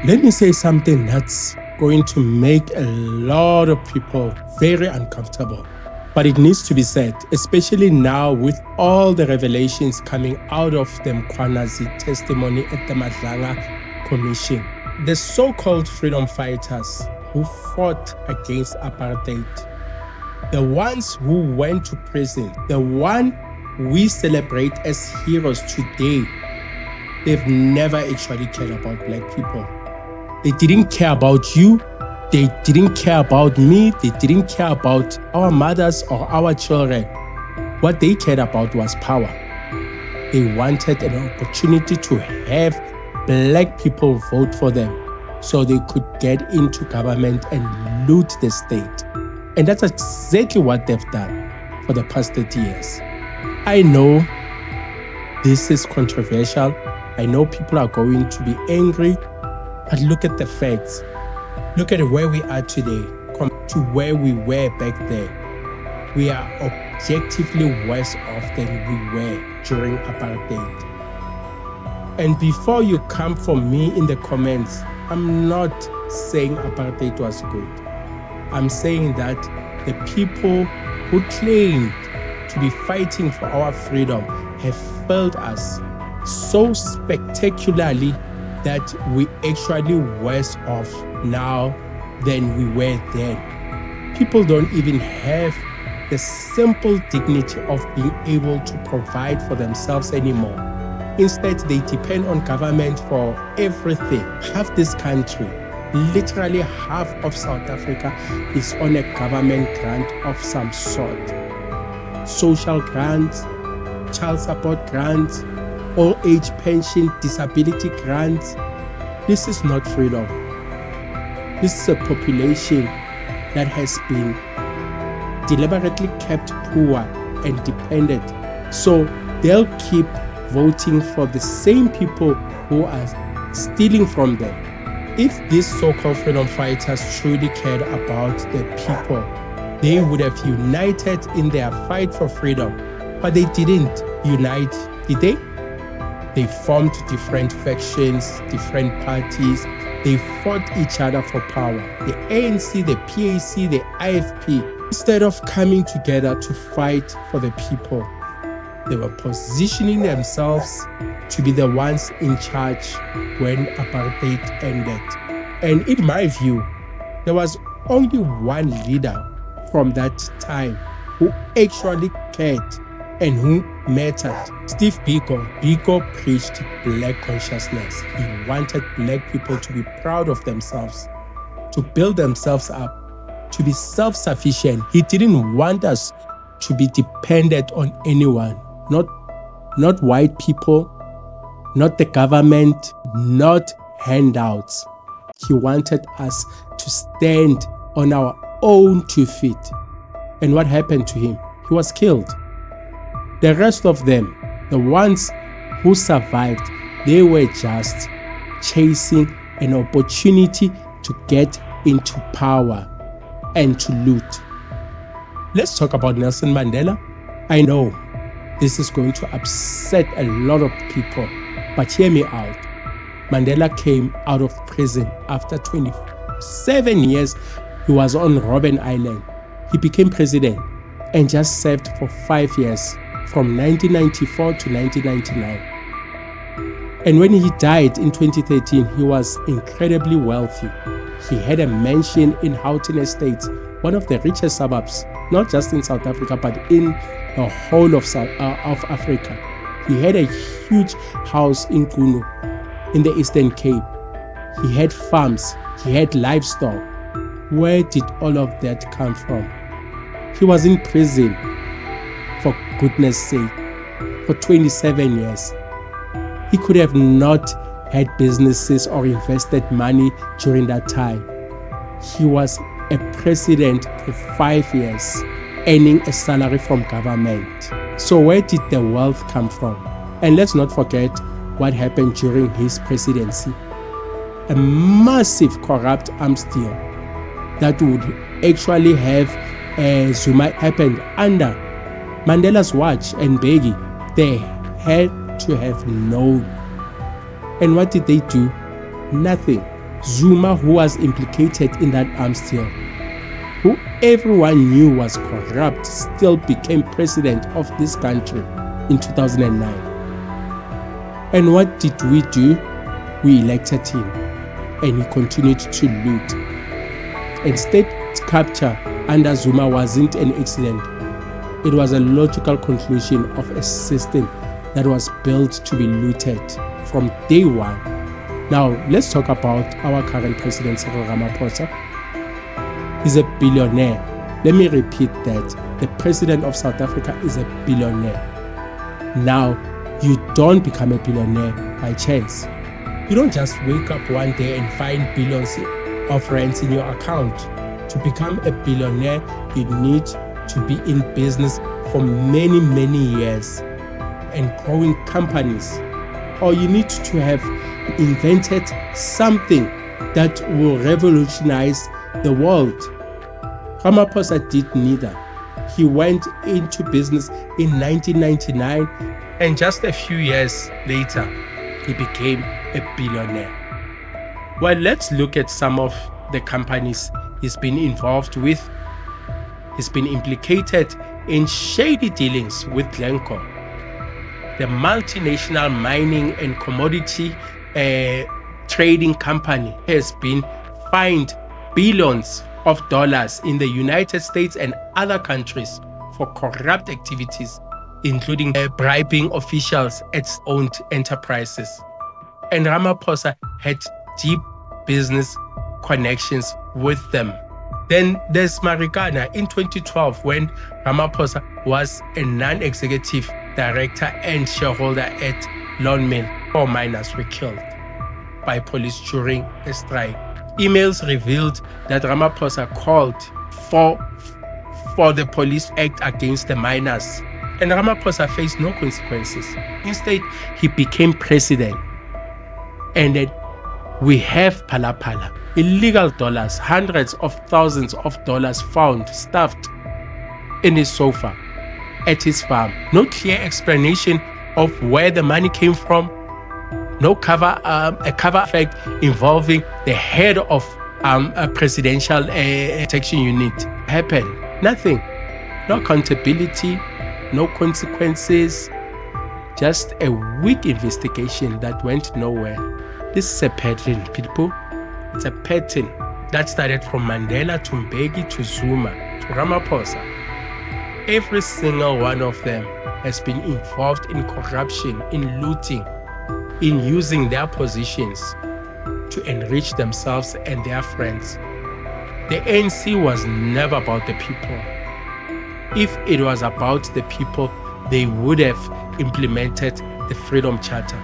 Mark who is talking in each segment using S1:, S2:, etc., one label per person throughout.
S1: Let me say something that's going to make a lot of people very uncomfortable. But it needs to be said, especially now with all the revelations coming out of the Mkhwanazi testimony at the Madlanga Commission. The so-called freedom fighters who fought against apartheid, the ones who went to prison, the one we celebrate as heroes today, they've never actually cared about black people. They didn't care about you. They didn't care about me. They didn't care about our mothers or our children. What they cared about was power. They wanted an opportunity to have black people vote for them so they could get into government and loot the state. And that's exactly what they've done for the past 30 years. I know this is controversial. I know people are going to be angry, but look at the facts. Look at where we are today compared to where we were back then. We are objectively worse off than we were during apartheid. And before you come for me in the comments, I'm not saying apartheid was good. I'm saying that the people who claimed to be fighting for our freedom have failed us so spectacularly that we actually worse off now than we were then. People don't even have the simple dignity of being able to provide for themselves anymore. Instead, they depend on government for everything. Half this country, literally half of South Africa, is on a government grant of some sort. Social grants, child support grants, old age pension, disability grants. This is not freedom. This is a population that has been deliberately kept poor and dependent. So they'll keep voting for the same people who are stealing from them. If these so-called freedom fighters truly cared about the people, they would have united in their fight for freedom. But they didn't unite, did they? They formed different factions, different parties. They fought each other for power. The ANC, the PAC, the IFP. Instead of coming together to fight for the people, they were positioning themselves to be the ones in charge when apartheid ended. And in my view, there was only one leader from that time who actually cared and who mattered. Steve Biko. Biko preached black consciousness. He wanted black people to be proud of themselves, to build themselves up, to be self-sufficient. He didn't want us to be dependent on anyone, not white people, not the government, not handouts. He wanted us to stand on our own 2 feet. And what happened to him? He was killed. The rest of them, the ones who survived, they were just chasing an opportunity to get into power and to loot. Let's talk about Nelson Mandela. I know this is going to upset a lot of people, but hear me out. Mandela came out of prison after 27 years. He was on Robben Island. He became president and just served for 5 years, from 1994 to 1999. And when he died in 2013, he was incredibly wealthy. He had a mansion in Houghton Estates, one of the richest suburbs, not just in South Africa, but in the whole of Africa. He had a huge house in Kunu, in the Eastern Cape. He had farms, he had livestock. Where did all of that come from? He was in prison, for goodness sake, for 27 years. He could have not had businesses or invested money during that time. He was a president for 5 years, earning a salary from government. So where did the wealth come from? And let's not forget what happened during his presidency. A massive corrupt arms deal that would actually have Zuma happened under Mandela's watch and Mbeki. They had to have known. And what did they do? Nothing. Zuma, who was implicated in that arms deal, who everyone knew was corrupt, still became president of this country in 2009. And what did we do? We elected him, and he continued to loot. And state capture under Zuma wasn't an accident. It was a logical conclusion of a system that was built to be looted from day one. Now, let's talk about our current president, Cyril Ramaphosa. He's a billionaire. Let me repeat that. The president of South Africa is a billionaire. Now, you don't become a billionaire by chance. You don't just wake up one day and find billions of rands in your account. To become a billionaire, you need to be in business for many, many years and growing companies. Or you need to have invented something that will revolutionize the world. Ramaphosa did neither. He went into business in 1999, and just a few years later, he became a billionaire. Well, let's look at some of the companies he's been involved with. He's been implicated in shady dealings with Glencore, the multinational mining and commodity trading company. Has been fined billions of dollars in the United States and other countries for corrupt activities, including bribing officials at owned enterprises. And Ramaphosa had deep business connections with them. Then there's Marikana in 2012, when Ramaphosa was a non-executive director and shareholder at Lone Mill. 4 miners were killed by police during a strike. Emails revealed that Ramaphosa called for the police to act against the miners, and Ramaphosa faced no consequences. Instead, he became president. And then we have Phala Phala, illegal dollars, hundreds of thousands of dollars found stuffed in his sofa at his farm. No clear explanation of where the money came from. No a cover fact involving the head of a presidential protection unit happened. Nothing. No accountability, no consequences. Just a weak investigation that went nowhere. This is a pattern, people. It's a pattern that started from Mandela to Mbeki to Zuma to Ramaphosa. Every single one of them has been involved in corruption, in looting, in using their positions to enrich themselves and their friends. The ANC was never about the people. If it was about the people, they would have implemented the Freedom Charter.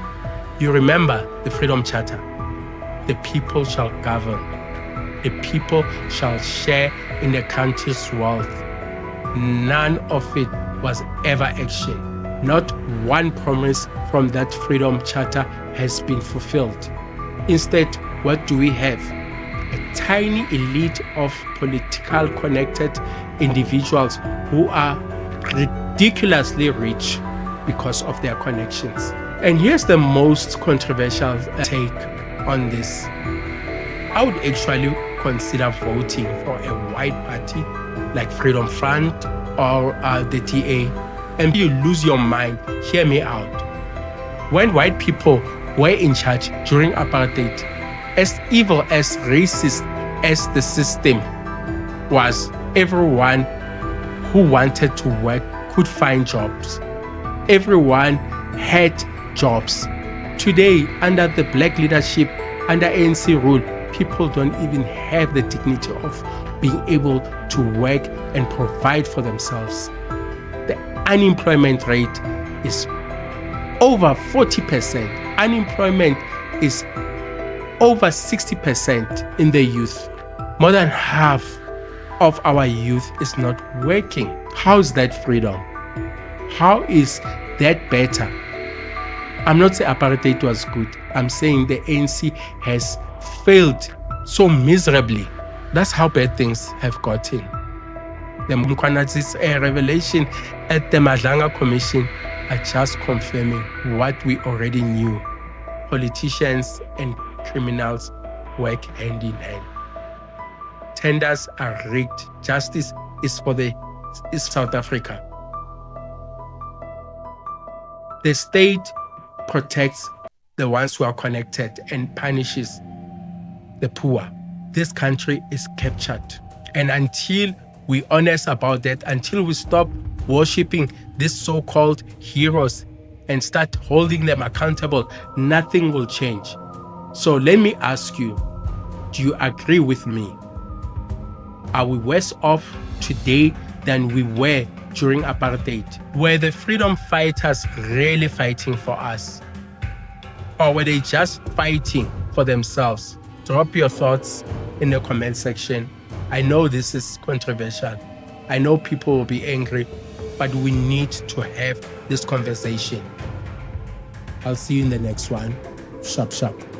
S1: You remember the Freedom Charter? The people shall govern. The people shall share in the country's wealth. None of it was ever actioned. Not one promise from that Freedom Charter has been fulfilled. Instead, what do we have? A tiny elite of political connected individuals who are ridiculously rich because of their connections. And here's the most controversial take on this. I would actually consider voting for a white party like Freedom Front or the DA. And you lose your mind. Hear me out. When white people were in charge during apartheid, as evil, as racist as the system was, everyone who wanted to work could find jobs. Everyone had jobs. Today, under the black leadership, under ANC rule, people don't even have the dignity of being able to work and provide for themselves. The unemployment rate is over 40%. Unemployment is over 60% in the youth. More than half of our youth is not working. How is that freedom? How is that better? I'm not saying apartheid was good. I'm saying the ANC has failed so miserably. That's how bad things have gotten. The Mkhwanazi's revelation at the Madlanga Commission are just confirming what we already knew. Politicians and criminals work hand in hand. Tenders are rigged. Justice is South Africa. The state protects the ones who are connected and punishes the poor. This country is captured. And until we're honest about that, until we stop worshipping these so-called heroes and start holding them accountable, nothing will change. So let me ask you, do you agree with me? Are we worse off today than we were during apartheid? Were the freedom fighters really fighting for us? Or were they just fighting for themselves? Drop your thoughts in the comment section. I know this is controversial. I know people will be angry, but we need to have this conversation. I'll see you in the next one. Sharp, sharp.